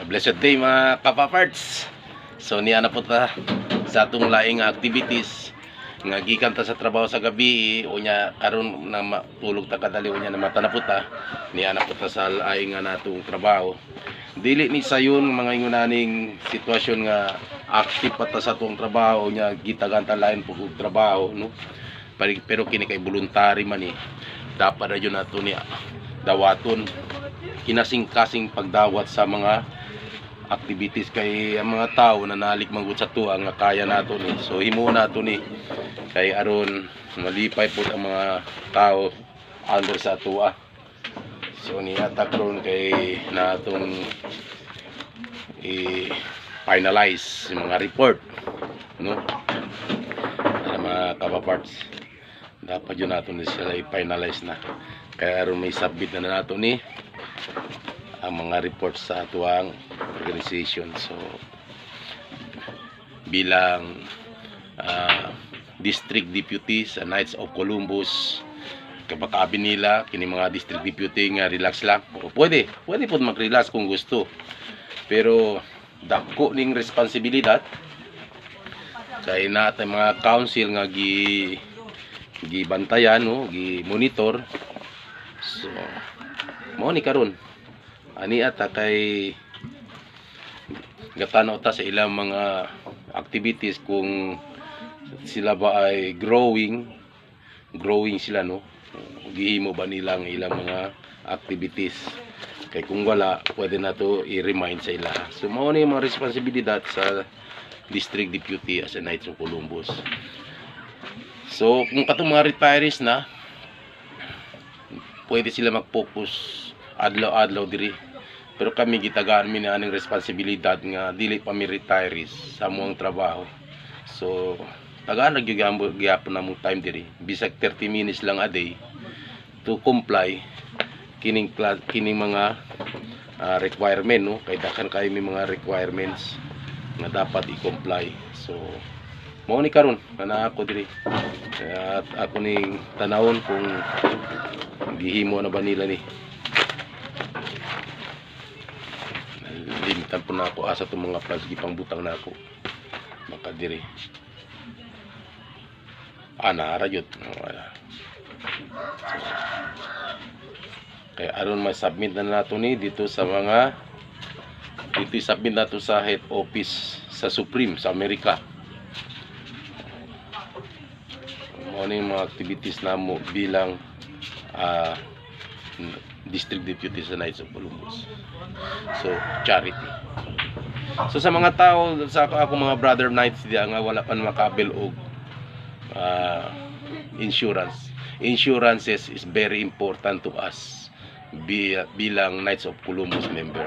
Blessed day mga kapaparts. So niya na po ta sa atong laing activities nga gikan ta sa trabaho sa gabi unya karon na matulog ta kadali unya na mata na po ta niya na po ta sa laing nga natong trabaho. Dili ni sayon mga ingunaning sitwasyon nga active pa ta sa atong trabaho nya gitagan ta lain pug trabaho no. Pero kini kay voluntary man dapat ra jud nato ni dawaton kinasing-kasing pagdawat sa mga activities kay ang mga tao na nalik manggod sa tuwa nga kaya nato ni. So himo nato ni kay aron malipay pud ang mga tao under sa tuwa. So niya karon kay natong i-finalize yung mga report no. Ang mga kapaparts dapat yun nato ni sila i-finalize na kaya aron may submit na nato ni ang mga reports sa atuang organization. So bilang district deputy sa Knights of Columbus kabakabi nila kini mga district deputy nga relax lang pwede pud mag-relax kung gusto pero dako ning responsibilidad kay natay mga council nga gibantayan no gi-monitor. So mao ni karon ani ata kay gatanaw ta sa ilang mga activities kung sila ba ay growing sila no, gihimo ba nila ang ilang mga activities kay kung wala pwede na to i-remind sa ila. So mao ni mga responsibilidad sa district deputy as a Knights of Columbus. So kung katong mga retirees na pwede sila mag-focus adlaw-adlaw diri. Pero kami gitagaan mi na aning responsibilidad nga dili pa mi retirees sa among trabaho. So tagaan ra gyapon na mo time diri. Bisag 30 minutes lang a day to comply kining mga requirement no. Kay dakan kay mi mga requirements nga dapat i-comply. So mao ni karon kana ako diri. At ako ning tanawon kung gihimo na ba nila ni. Limitan po na ako asa itong mga plans gipang butang na ako maka diri naara yun kaya aron may submit na nato ni dito sa mga submit nato sa head office sa Supreme sa Amerika. Ano yung mga activities na mo bilang district deputy sa Knights of Columbus. So charity. So sa mga tao sa ako mga brother knights diya nga wala pa makabil og insurances is very important to us bilang Knights of Columbus member.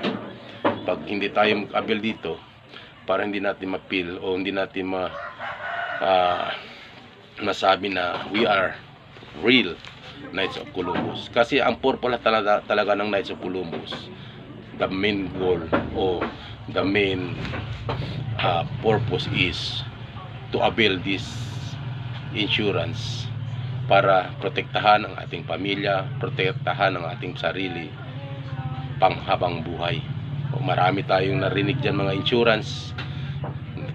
Pag hindi tayo makabil dito para hindi natin mapil o hindi natin masabi na we are real Knights of Columbus. Kasi ang purpose talaga ng Knights of Columbus, the main goal o the main purpose is to avail this insurance para protektahan ang ating pamilya, protektahan ang ating sarili panghabang buhay. O marami tayong narinig dyan mga insurance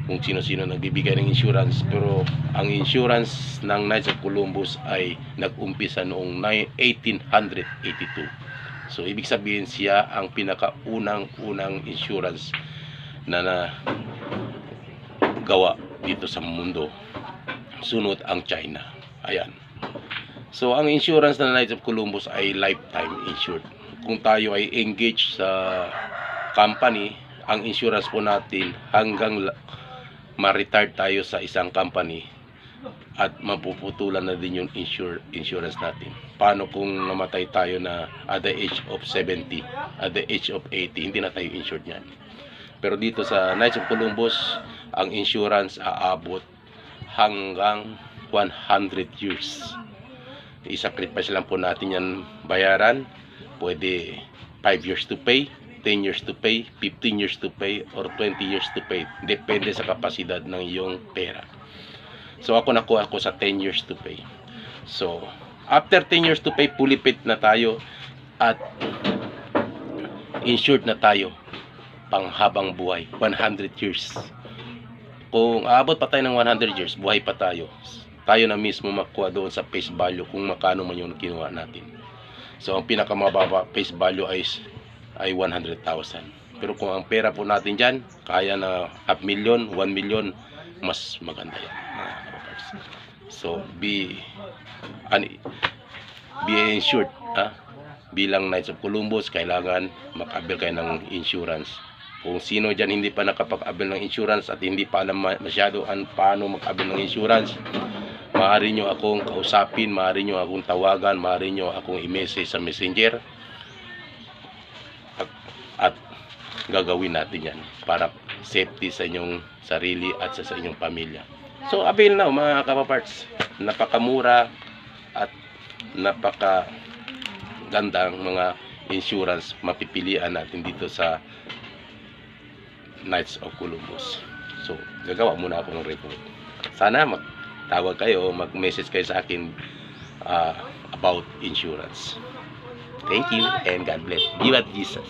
kung sino-sino nagbibigay ng insurance, pero ang insurance ng Knights of Columbus ay nag-umpisa noong 1882. So ibig sabihin siya ang pinakaunang insurance na gawa dito sa mundo. Sunod ang China. Ayan. So ang insurance ng Knights of Columbus ay lifetime insured. Kung tayo ay engaged sa company, ang insurance po natin hanggang ma-retire tayo sa isang company at mapuputulan na din yung insurance natin. Paano kung namatay tayo na at the age of 70, at the age of 80, hindi na tayo insured yan. Pero dito sa Knights of Columbus, ang insurance aabot hanggang 100 years. I-sacrifice lang po natin yan bayaran. Pwede 5 years to pay, 10 years to pay, 15 years to pay, or 20 years to pay. Depende sa kapasidad ng iyong pera. So ako nakuha ko sa 10 years to pay. So after 10 years to pay, fully paid na tayo at insured na tayo panghabang buhay, 100 years. Kung aabot pa tayo ng 100 years, buhay pa tayo. Tayo na mismo makuha doon sa face value kung makano man yung kinuha natin. So ang pinakamababa face value ay 100,000. Pero kung ang pera po natin dyan, kaya na 500,000, 1,000,000, mas maganda yan, mga kaparts. So be insured, bilang Knights of Columbus, kailangan makabil kayo ng insurance. Kung sino dyan hindi pa nakapag-abil ng insurance at hindi pa alam masyado paano mag-abil ng insurance, maaari nyo akong kausapin, maaari nyo akong tawagan, maaari nyo akong i-message sa messenger, at gagawin natin yan para safety sa inyong sarili at sa inyong pamilya. So avail now mga kapaparts, napakamura at napakagandang mga insurance mapipilian natin dito sa Knights of Columbus. So gagawa muna ako ng report. Sana magtawag kayo, mag-message kayo sa akin about insurance. Thank you and God bless. Be with Jesus.